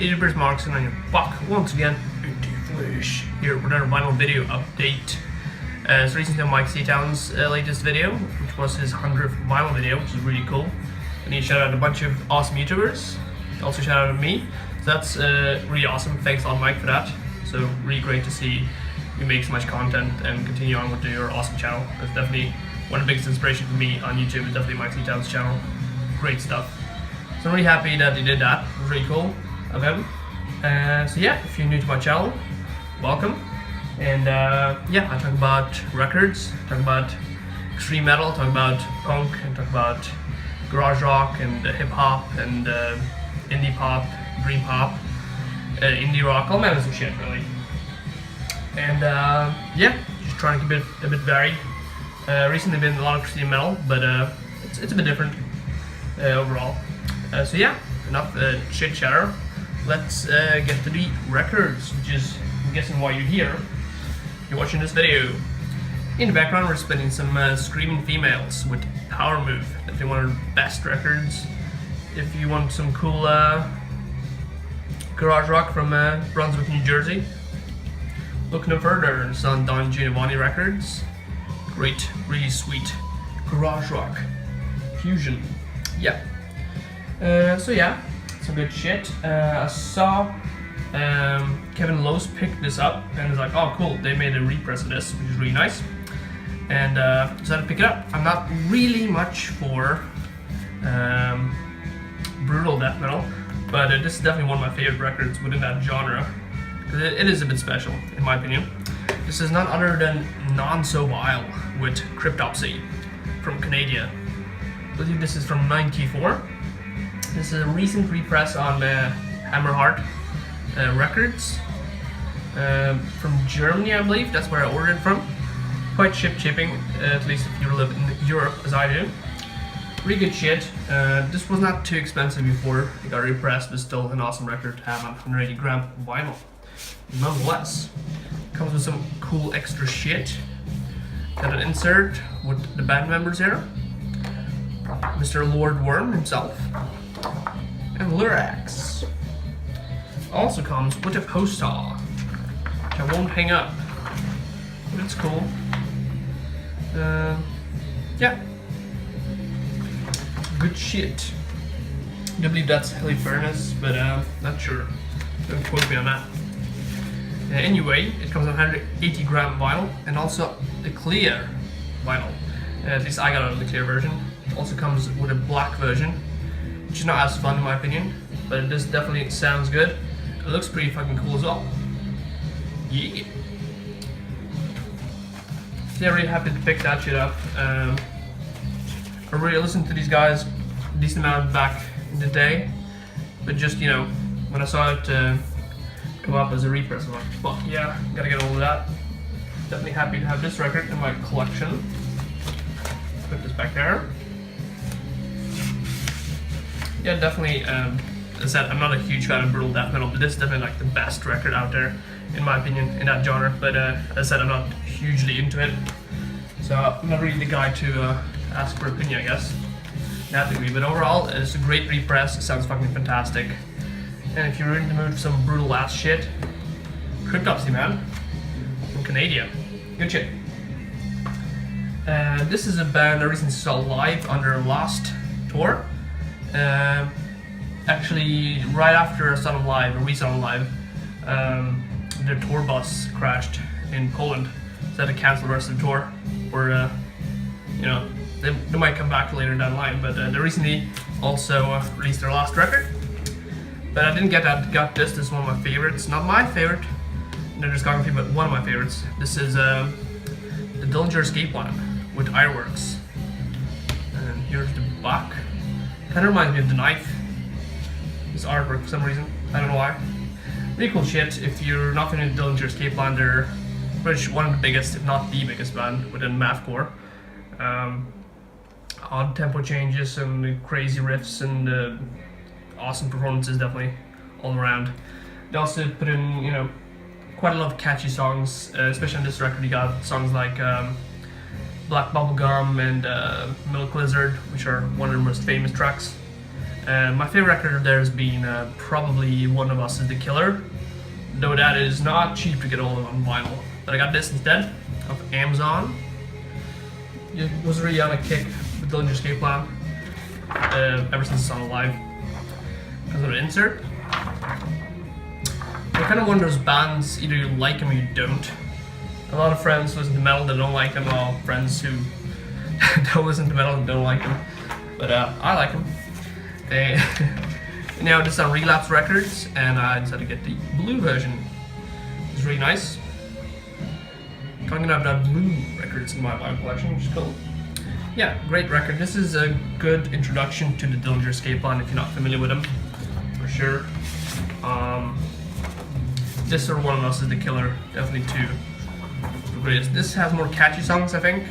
80% marks, and I'm back once again into flesh here with another vinyl video update. So recently on Mike Seatown's latest video, which was his 100th vinyl video, which is really cool. And he shout out a bunch of awesome YouTubers. Also shout out to me. So that's really awesome. Thanks a lot, Mike, for that. So really great to see you make so much content and continue on with your awesome channel. That's definitely one of the biggest inspiration for me on YouTube is definitely Mike Seatown's channel. Great stuff. So I'm really happy that he did that. It was really cool of him. So yeah, if you're new to my channel, welcome. And yeah, I talk about records, talk about extreme metal, talk about punk, and talk about garage rock and hip hop and indie pop, dream pop, indie rock, all kinds of shit really. And yeah, just trying to keep it a bit varied. Recently been a lot of extreme metal, but it's a bit different overall. So yeah, enough chit chatter. Let's get to the records, which is, I'm guessing, why you're here. You're watching this video. In the background, we're spinning some Screaming Females with Power Move. Definitely one of the best records. If you want some cool garage rock from Brunswick, New Jersey, look no further. It's on Don Giovanni Records. Great, really sweet garage rock fusion. Yeah. So yeah, some good shit. I saw Kevin Lowe's picked this up and was like, oh cool, they made a repress of this, which is really nice. And decided to pick it up. I'm not really much for brutal death metal, but this is definitely one of my favorite records within that genre, because it is a bit special, in my opinion. This is none other than Non So Vile with Cryptopsy from Canada. I believe this is from '94. This is a recent repress on Hammerheart Records from Germany, I believe. That's where I ordered it from. Quite shipping, at least if you live in Europe, as I do. Really good shit. This was not too expensive before it got repressed, but still an awesome record to have on 180 gram vinyl. Nonetheless, comes with some cool extra shit. Got an insert with the band members here. Mr. Lord Worm himself. And lyrics. Also comes with a poster, which I won't hang up, but it's cool. Yeah, good shit. I believe that's Heli Furnace, but not sure. Don't quote me on that. Anyway, it comes on 180 gram vinyl and also the clear vinyl. At least I got it on the clear version. It also comes with a black version, which is not as fun in my opinion, but this definitely sounds good. It looks pretty fucking cool as well. Yeah. So yeah, really happy to pick that shit up. I really listened to these guys a decent amount back in the day, but just, you know, when I saw it come up as a repress, I'm like, fuck yeah, gotta get all of that. Definitely happy to have this record in my collection. Put this back there. Yeah, definitely, as I said, I'm not a huge fan of brutal death metal, but this is definitely like the best record out there, in my opinion, in that genre. But as I said, I'm not hugely into it, so I'm not really the guy to ask for opinion, I guess. That degree, but overall, it's a great repress. It sounds fucking fantastic. And if you're in the mood for some brutal ass shit, Cryptopsy, man, from Canada, good shit. This is a band I recently saw live on their last tour. Actually, right after I saw them live, or we saw them live, their tour bus crashed in Poland, so they had to cancel the rest of the tour. Or, you know, they might come back later down the line, but they recently also released their last record. But I didn't get that. Got this. This is one of my favorites. Not my favorite in their discography, but one of my favorites. This is the Dillinger Escape Plan with Ironworks. And here's the back. Kind of reminds me of The Knife. This artwork for some reason. I don't know why. Really cool shit. If you're not familiar with Dillinger Escape Plan, they're one of the biggest, if not the biggest band within mathcore. Odd tempo changes and crazy riffs and awesome performances, definitely all around. They also put in, you know, quite a lot of catchy songs, especially on this record. You got songs like Black Bubblegum and Milk Lizard, which are one of the most famous tracks. My favorite record of theirs being probably One of Us Is the Killer, though that is not cheap to get hold of on vinyl. But I got this instead of Amazon. It was really on a kick with Dillinger Escape Plan ever since it's on live. Because of the insert. They're kind of one of those bands, either you like them or you don't. A lot of friends listen to metal that don't like them, or friends who don't listen to metal and don't like them. But I like them. They now this is on Relapse Records, and I decided to get the blue version. It's really nice. I'm gonna have that blue records in my vinyl collection, which is cool. Yeah, great record. This is a good introduction to the Dillinger Escape Plan if you're not familiar with them, for sure. This or One of Us Is the Killer, definitely two. This has more catchy songs, I think.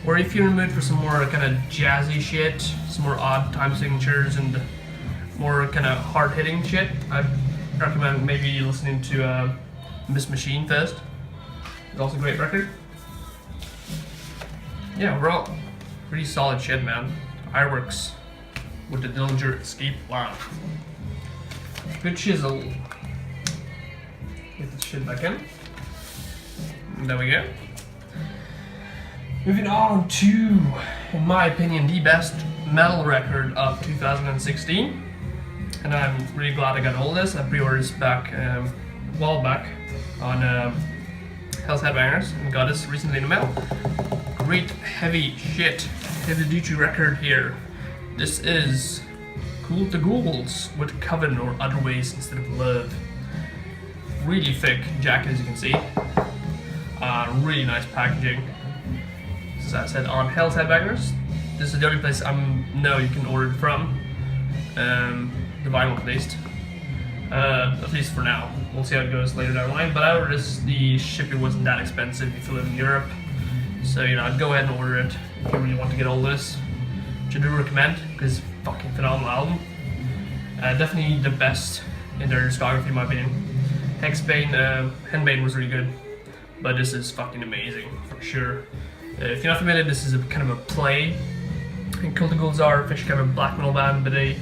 Or if you're in the mood for some more kind of jazzy shit, some more odd time signatures and more kind of hard-hitting shit, I'd recommend maybe listening to Miss Machine first. It's also a great record. Yeah, overall, pretty solid shit, man. Ironworks with the Dillinger Escape Plan. Good chisel. Get this shit back in. There we go. Moving on to, in my opinion, the best metal record of 2016. And I'm really glad I got all this. I pre-ordered this back a while back on Hell's Headbangers and got this recently in the mail. Great heavy shit, heavy duty record here. This is Ghoules with Coven or Other Ways Instead of Love. Really thick jacket, as you can see. Really nice packaging. As I said, on Hell's Headbangers. This is the only place I know you can order it from. The vinyl, at least for now. We'll see how it goes later down the line. But I ordered this. The shipping wasn't that expensive if you live in Europe. So I'd go ahead and order it if you really want to get all this. Which I do recommend because it's a fucking phenomenal album. Definitely the best in their discography, in my opinion. Henbane was really good, but this is fucking amazing for sure. If you're not familiar, this is a kind of a play. And Ghoules are a kind of a black metal band, but they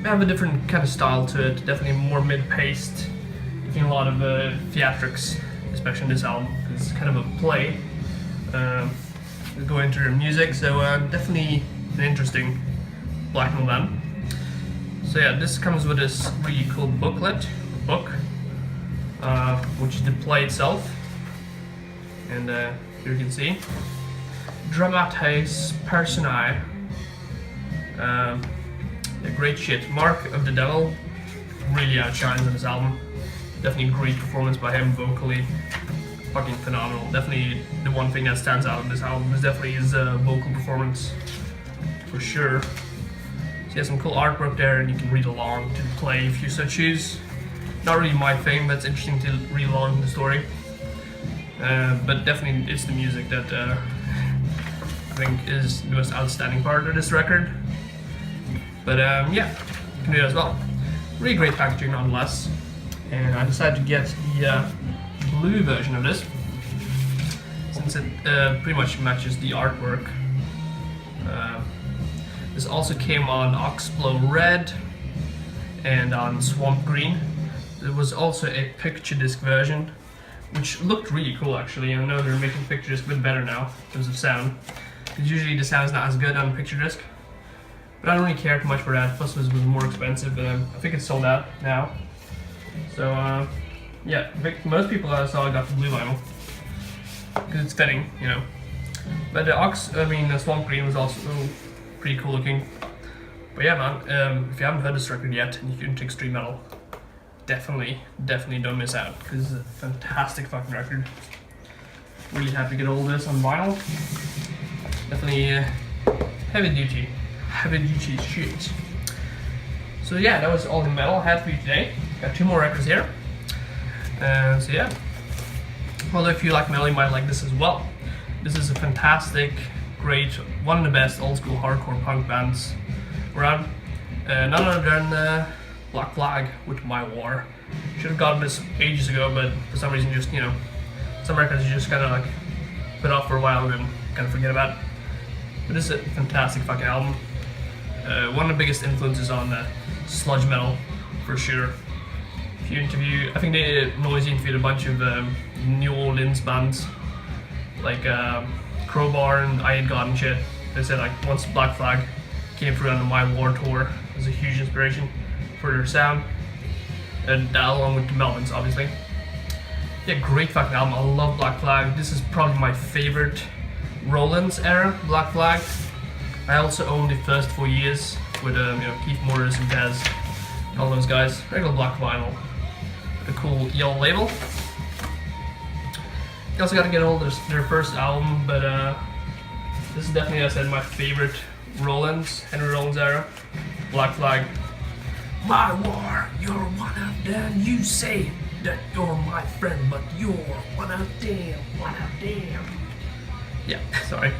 have a different kind of style to it. Definitely more mid-paced. You've seen a lot of theatrics, especially in this album, because it's kind of a play. Go into their music, so definitely an interesting black metal band. So yeah, this comes with this really cool book, which is the play itself. And here you can see Dramatis Personae. Great shit. Mark of the Devil really outshines on this album. Definitely a great performance by him vocally. Fucking phenomenal. Definitely the one thing that stands out on this album is definitely his vocal performance, for sure. So yeah, some cool artwork there, and you can read along to the play if you so choose. Not really my thing, but it's interesting to read along the story. But definitely it's the music that I think is the most outstanding part of this record. But yeah, you can do that as well. Really great packaging nonetheless. And I decided to get the blue version of this, since it pretty much matches the artwork. This also came on Oxblow Red and on Swamp Green. There was also a picture disc version, which looked really cool actually. I know they're making picture disc a bit better now in terms of sound, because usually the sound is not as good on picture disc. But I don't really care too much for that, plus it was more expensive, but I think it's sold out now. So yeah, I think most people I saw got the blue vinyl, because it's fitting, But the Swamp Green was also pretty cool looking. But yeah, man, if you haven't heard this record yet and you're into extreme metal, definitely don't miss out, because it's a fantastic fucking record. Really happy to get all this on vinyl. Definitely heavy duty shit. So yeah, that was all the metal I had for you today. Got 2 more records here. So yeah, although if you like metal, you might like this as well. This is a fantastic, great, one of the best old school hardcore punk bands around. None other than Black Flag with My War. Should have gotten this ages ago, but for some reason just, some records you just kind of like put off for a while and then kind of forget about. But this is a fantastic fucking album. One of the biggest influences on sludge metal, for sure. If you interview, I think they Noisy interviewed a bunch of New Orleans bands like Crowbar and I Hate God and shit. They said like once Black Flag came through on the My War tour, it was a huge inspiration for their sound, and that along with the Melvins, obviously. Yeah, great fucking album. I love Black Flag. This is probably my favorite Rollins era, Black Flag. I also owned the first 4 years with Keith Morris and Dez, all those guys. Regular black vinyl, a cool yellow label. You also got to get all their first album, but this is definitely, as I said, my favorite Rollins, Henry Rollins era, Black Flag. My war, you're one of them. You say that you're my friend, but you're one of them, one of them. Yeah, sorry.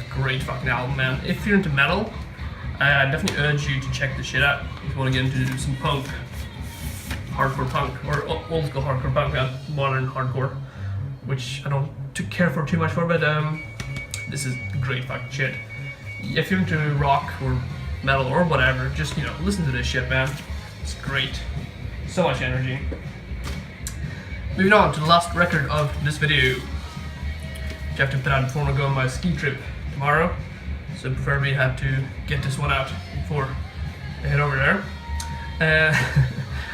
Great fucking album, man. If you're into metal, I definitely urge you to check this shit out. If you want to get into some punk, hardcore punk, or old school hardcore punk, modern hardcore, which I don't care for too much for, but this is great fucking shit. If you're into rock or metal or whatever, just listen to this shit, man. It's great. So much energy. Moving on to the last record of this video. I have to put out before I go on my ski trip tomorrow, so preferably have to get this one out before I head over there.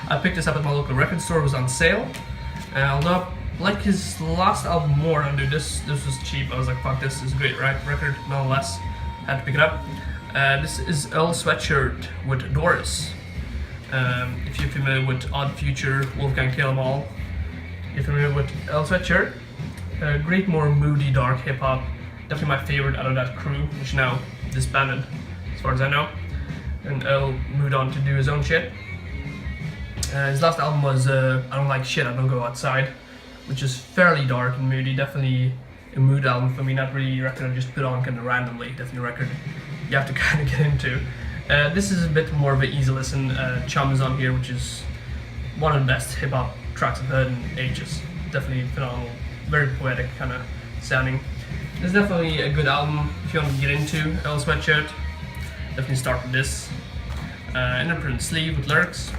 I picked this up at my local record store. It was on sale, and although I like his last album more, and this was cheap, I was like, fuck, this is a great record nonetheless. Had to pick it up. This is Earl Sweatshirt with Doris. If you're familiar with Odd Future, Wolfgang Kill 'Em All, if you're familiar with Earl Sweatshirt, great, more moody, dark hip hop. Definitely my favorite out of that crew, which now disbanded, as far as I know. And Earl moved on to do his own shit. His last album was I Don't Like Shit, I Don't Go Outside, which is fairly dark and moody. Definitely a mood album for me, not really a record I just put on kind of randomly. Definitely a record you have to kind of get into. This is a bit more of an easy listen. Chum is on here, which is one of the best hip hop tracks I've heard in ages. Definitely phenomenal, very poetic kind of sounding. It's definitely a good album if you want to get into Earl Sweatshirt. Definitely start with this. Inner print sleeve with lyrics.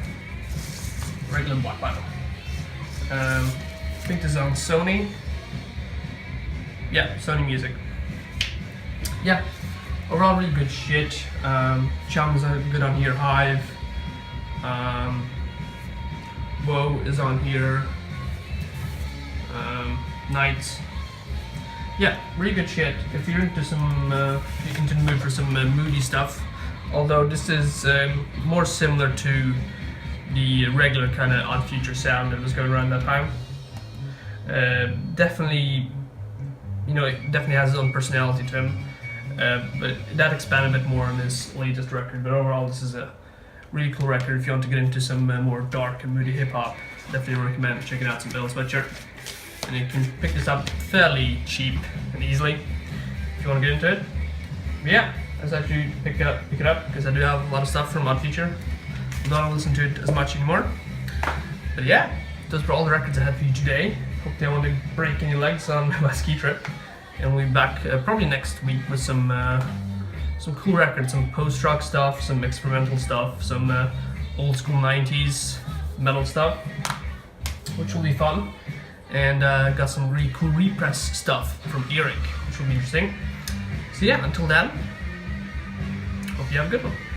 Regular black vinyl. I think this is on Sony. Yeah, Sony Music. Yeah, overall really good shit. Chum's good on here. Hive. Woe is on here. Nights. Yeah, really good shit. If you're into into the mood for some moody stuff, although this is more similar to the regular kind of Odd Future sound that was going around that time. Definitely, it definitely has its own personality to him, but that expanded a bit more on his latest record. But overall, this is a really cool record if you want to get into some more dark and moody hip hop. Definitely recommend checking out some Earl Sweatshirt. And you can pick this up fairly cheap and easily if you want to get into it. But yeah, I just actually pick it up because I do have a lot of stuff from Odd Future. I don't listen to it as much anymore. But yeah, those were all the records I had for you today. Hope they won't break any legs on my ski trip. And we'll be back probably next week with some cool records, some post-rock stuff, some experimental stuff, some old school 90s metal stuff, which will be fun. And got some really cool repress stuff from Eric, which will be interesting. So yeah, until then, hope you have a good one.